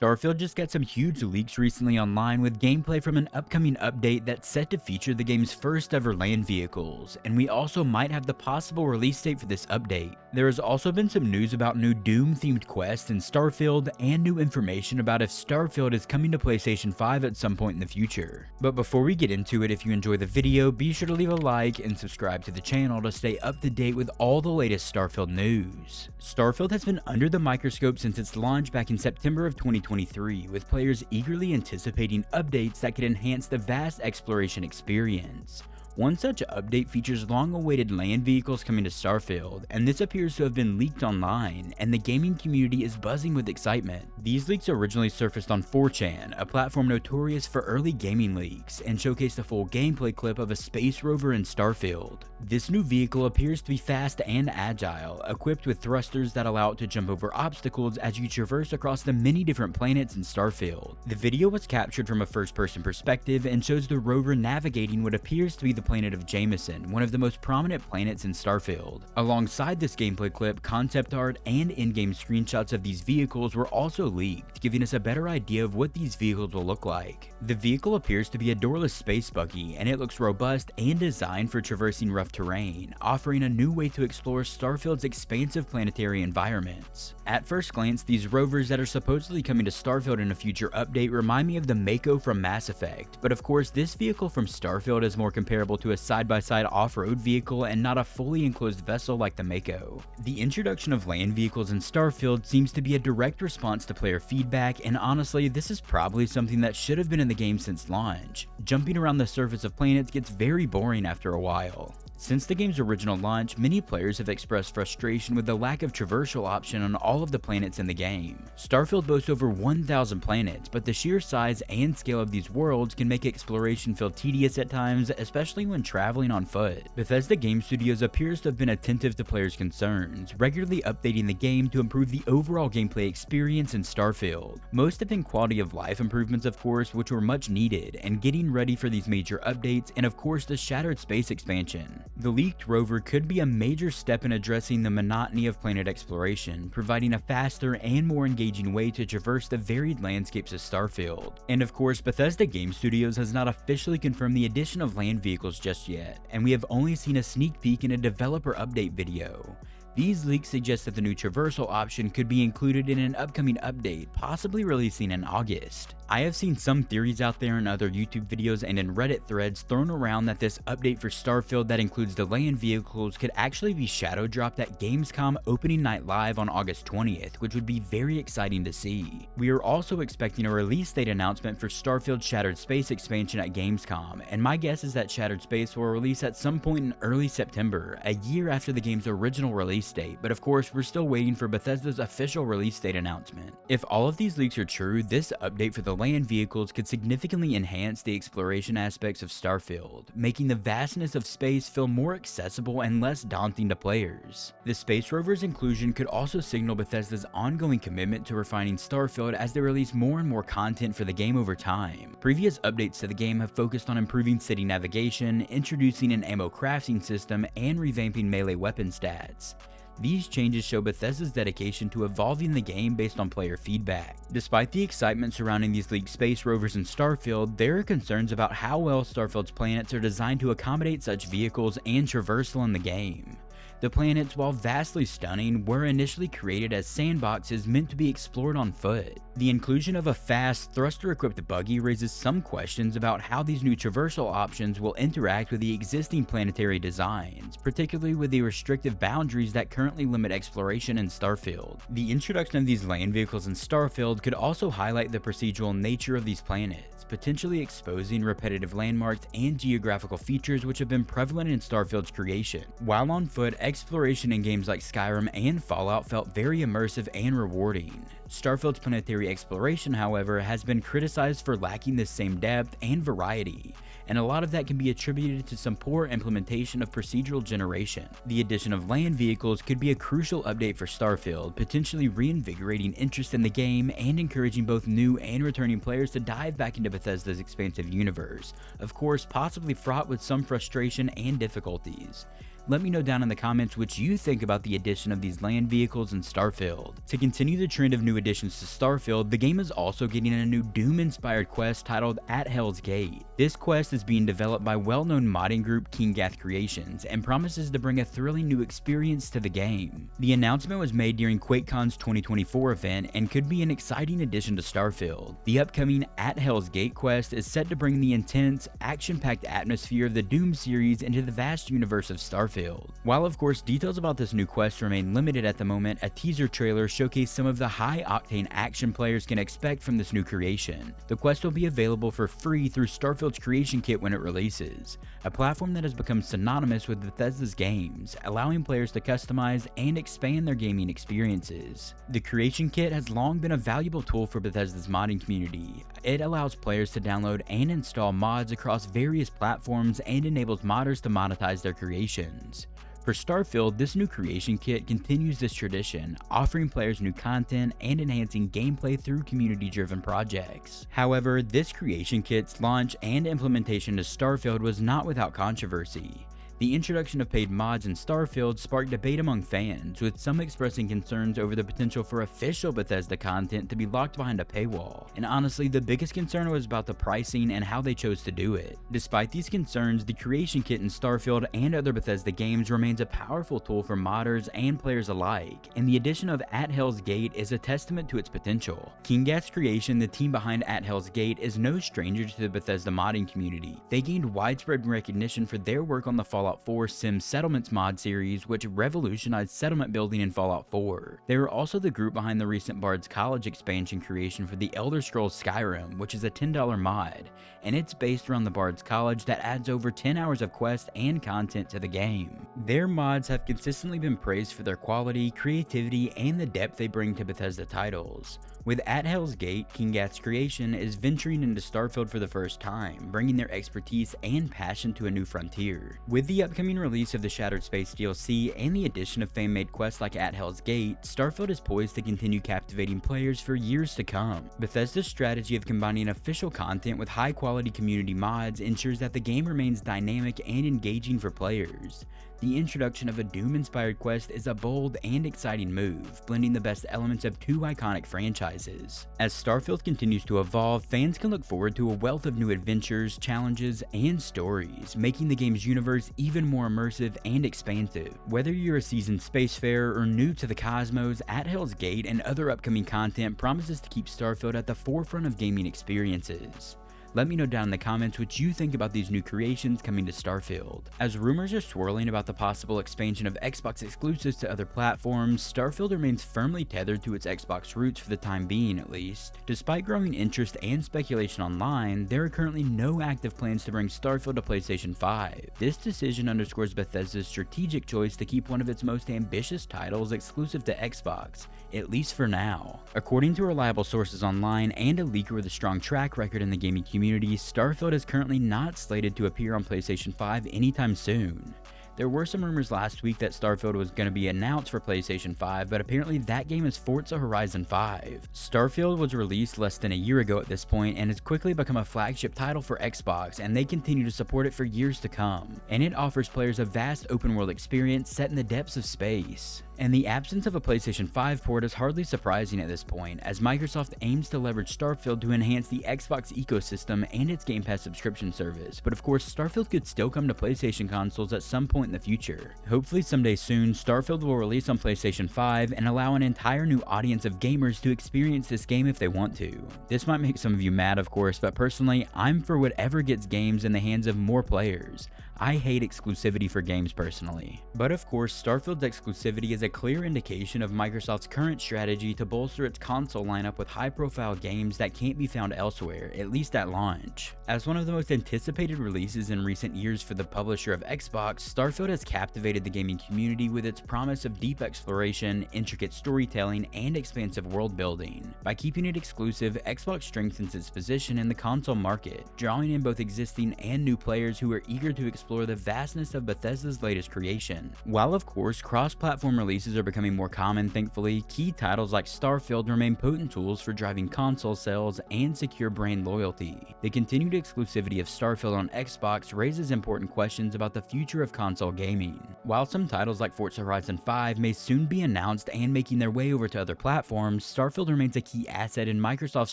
Starfield just got some huge leaks recently online with gameplay from an upcoming update that's set to feature the game's first ever land vehicles, and we also might have the possible release date for this update. There has also been some news about new Doom-themed quests in Starfield and new information about if Starfield is coming to PlayStation 5 at some point in the future. But before we get into it, if you enjoy the video, be sure to leave a like and subscribe to the channel to stay up to date with all the latest Starfield news. Starfield has been under the microscope since its launch back in September of 2023, with players eagerly anticipating updates that could enhance the vast exploration experience. One such update features long-awaited land vehicles coming to Starfield, and this appears to have been leaked online, and the gaming community is buzzing with excitement. These leaks originally surfaced on 4chan, a platform notorious for early gaming leaks, and showcased a full gameplay clip of a space rover in Starfield. This new vehicle appears to be fast and agile, equipped with thrusters that allow it to jump over obstacles as you traverse across the many different planets in Starfield. The video was captured from a first-person perspective and shows the rover navigating what appears to be the planet of Jameson, one of the most prominent planets in Starfield. Alongside this gameplay clip, concept art and in-game screenshots of these vehicles were also leaked, giving us a better idea of what these vehicles will look like. The vehicle appears to be a doorless space buggy, and it looks robust and designed for traversing rough terrain, offering a new way to explore Starfield's expansive planetary environments. At first glance, these rovers that are supposedly coming to Starfield in a future update remind me of the Mako from Mass Effect, but of course this vehicle from Starfield is more comparable to a side-by-side off-road vehicle and not a fully enclosed vessel like the Mako. The introduction of land vehicles in Starfield seems to be a direct response to player feedback, and honestly, this is probably something that should have been in the game since launch. Jumping around the surface of planets gets very boring after a while. Since the game's original launch, many players have expressed frustration with the lack of traversal option on all of the planets in the game. Starfield boasts over 1,000 planets, but the sheer size and scale of these worlds can make exploration feel tedious at times, especially when traveling on foot. Bethesda Game Studios appears to have been attentive to players' concerns, regularly updating the game to improve the overall gameplay experience in Starfield. Most have been quality of life improvements, of course, which were much needed, and getting ready for these major updates, and of course the Shattered Space expansion. The leaked rover could be a major step in addressing the monotony of planet exploration, providing a faster and more engaging way to traverse the varied landscapes of Starfield. And of course, Bethesda Game Studios has not officially confirmed the addition of land vehicles just yet, and we have only seen a sneak peek in a developer update video. These leaks suggest that the new traversal option could be included in an upcoming update, possibly releasing in August. I have seen some theories out there in other YouTube videos and in Reddit threads thrown around that this update for Starfield that includes the land vehicles could actually be shadow dropped at Gamescom opening night live on August 20th, which would be very exciting to see. We are also expecting a release date announcement for Starfield Shattered Space expansion at Gamescom, and my guess is that Shattered Space will release at some point in early September, a year after the game's original release date, but of course we're still waiting for Bethesda's official release date announcement. If all of these leaks are true, this update for the land vehicles could significantly enhance the exploration aspects of Starfield, making the vastness of space feel more accessible and less daunting to players. The space rover's inclusion could also signal Bethesda's ongoing commitment to refining Starfield as they release more and more content for the game over time. Previous updates to the game have focused on improving city navigation, introducing an ammo crafting system, and revamping melee weapon stats. These changes show Bethesda's dedication to evolving the game based on player feedback. Despite the excitement surrounding these leaked space rovers in Starfield, there are concerns about how well Starfield's planets are designed to accommodate such vehicles and traversal in the game. The planets, while vastly stunning, were initially created as sandboxes meant to be explored on foot. The inclusion of a fast, thruster-equipped buggy raises some questions about how these new traversal options will interact with the existing planetary designs, particularly with the restrictive boundaries that currently limit exploration in Starfield. The introduction of these land vehicles in Starfield could also highlight the procedural nature of these planets, potentially exposing repetitive landmarks and geographical features which have been prevalent in Starfield's creation. While on foot, exploration in games like Skyrim and Fallout felt very immersive and rewarding. Starfield's planetary exploration, however, has been criticized for lacking the same depth and variety, and a lot of that can be attributed to some poor implementation of procedural generation. The addition of land vehicles could be a crucial update for Starfield, potentially reinvigorating interest in the game and encouraging both new and returning players to dive back into Bethesda's expansive universe, of course possibly fraught with some frustration and difficulties. Let me know down in the comments what you think about the addition of these land vehicles in Starfield. To continue the trend of new additions to Starfield, the game is also getting a new Doom-inspired quest titled At Hell's Gate. This quest is being developed by well-known modding group Kingath Creations and promises to bring a thrilling new experience to the game. The announcement was made during QuakeCon's 2024 event and could be an exciting addition to Starfield. The upcoming At Hell's Gate quest is set to bring the intense, action-packed atmosphere of the Doom series into the vast universe of Starfield. While of course details about this new quest remain limited at the moment, a teaser trailer showcased some of the high-octane action players can expect from this new creation. The quest will be available for free through Starfield's Creation Kit when it releases, a platform that has become synonymous with Bethesda's games, allowing players to customize and expand their gaming experiences. The Creation Kit has long been a valuable tool for Bethesda's modding community. It allows players to download and install mods across various platforms and enables modders to monetize their creations. For Starfield, this new Creation Kit continues this tradition, offering players new content and enhancing gameplay through community-driven projects. However, this Creation Kit's launch and implementation to Starfield was not without controversy. The introduction of paid mods in Starfield sparked debate among fans, with some expressing concerns over the potential for official Bethesda content to be locked behind a paywall. And honestly, the biggest concern was about the pricing and how they chose to do it. Despite these concerns, the Creation Kit in Starfield and other Bethesda games remains a powerful tool for modders and players alike, and the addition of At Hell's Gate is a testament to its potential. Kingath's Creation, the team behind At Hell's Gate, is no stranger to the Bethesda modding community. They gained widespread recognition for their work on the Fallout 4 Sim Settlements mod series, which revolutionized settlement building in Fallout 4. They were also the group behind the recent Bard's College expansion creation for the Elder Scrolls Skyrim, which is a $10 mod, and it's based around the Bard's College that adds over 10 hours of quest and content to the game. Their mods have consistently been praised for their quality, creativity, and the depth they bring to Bethesda titles. With At Hell's Gate, Kingath's Creation is venturing into Starfield for the first time, bringing their expertise and passion to a new frontier. With the upcoming release of the Shattered Space DLC and the addition of fan-made quests like At Hell's Gate, Starfield is poised to continue captivating players for years to come. Bethesda's strategy of combining official content with high-quality community mods ensures that the game remains dynamic and engaging for players. The introduction of a Doom-inspired quest is a bold and exciting move, blending the best elements of two iconic franchises. As Starfield continues to evolve, fans can look forward to a wealth of new adventures, challenges, and stories, making the game's universe even more immersive and expansive. Whether you're a seasoned spacefarer or new to the cosmos, At Hell's Gate and other upcoming content promises to keep Starfield at the forefront of gaming experiences. Let me know down in the comments what you think about these new creations coming to Starfield. As rumors are swirling about the possible expansion of Xbox exclusives to other platforms, Starfield remains firmly tethered to its Xbox roots for the time being at least. Despite growing interest and speculation online, there are currently no active plans to bring Starfield to PlayStation 5. This decision underscores Bethesda's strategic choice to keep one of its most ambitious titles exclusive to Xbox, at least for now. According to reliable sources online and a leaker with a strong track record in the gaming community, Starfield is currently not slated to appear on PlayStation 5 anytime soon. There were some rumors last week that Starfield was going to be announced for PlayStation 5, but apparently that game is Forza Horizon 5. Starfield was released less than a year ago at this point and has quickly become a flagship title for Xbox, and they continue to support it for years to come. And it offers players a vast open world experience set in the depths of space. And the absence of a PlayStation 5 port is hardly surprising at this point, as Microsoft aims to leverage Starfield to enhance the Xbox ecosystem and its Game Pass subscription service. But of course, Starfield could still come to PlayStation consoles at some point in the future. Hopefully someday soon, Starfield will release on PlayStation 5 and allow an entire new audience of gamers to experience this game if they want to. This might make some of you mad, of course, but personally, I'm for whatever gets games in the hands of more players. I hate exclusivity for games personally. But of course, Starfield's exclusivity is a clear indication of Microsoft's current strategy to bolster its console lineup with high-profile games that can't be found elsewhere, at least at launch. As one of the most anticipated releases in recent years for the publisher of Xbox, Starfield has captivated the gaming community with its promise of deep exploration, intricate storytelling, and expansive world building. By keeping it exclusive, Xbox strengthens its position in the console market, drawing in both existing and new players who are eager to explore explore the vastness of Bethesda's latest creation. While of course cross-platform releases are becoming more common, thankfully, key titles like Starfield remain potent tools for driving console sales and secure brand loyalty. The continued exclusivity of Starfield on Xbox raises important questions about the future of console gaming. While some titles like Forza Horizon 5 may soon be announced and making their way over to other platforms, Starfield remains a key asset in Microsoft's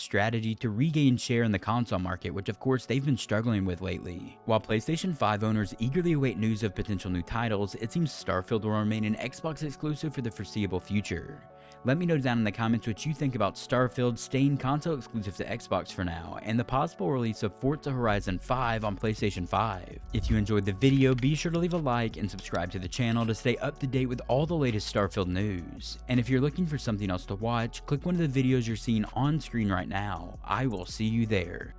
strategy to regain share in the console market, which of course they've been struggling with lately. While PlayStation 5 owners eagerly await news of potential new titles, it seems Starfield will remain an Xbox exclusive for the foreseeable future. Let me know down in the comments what you think about Starfield staying console exclusive to Xbox for now, and the possible release of Forza Horizon 5 on PlayStation 5. If you enjoyed the video, be sure to leave a like and subscribe to the channel to stay up to date with all the latest Starfield news. And if you're looking for something else to watch, click one of the videos you're seeing on screen right now. I will see you there.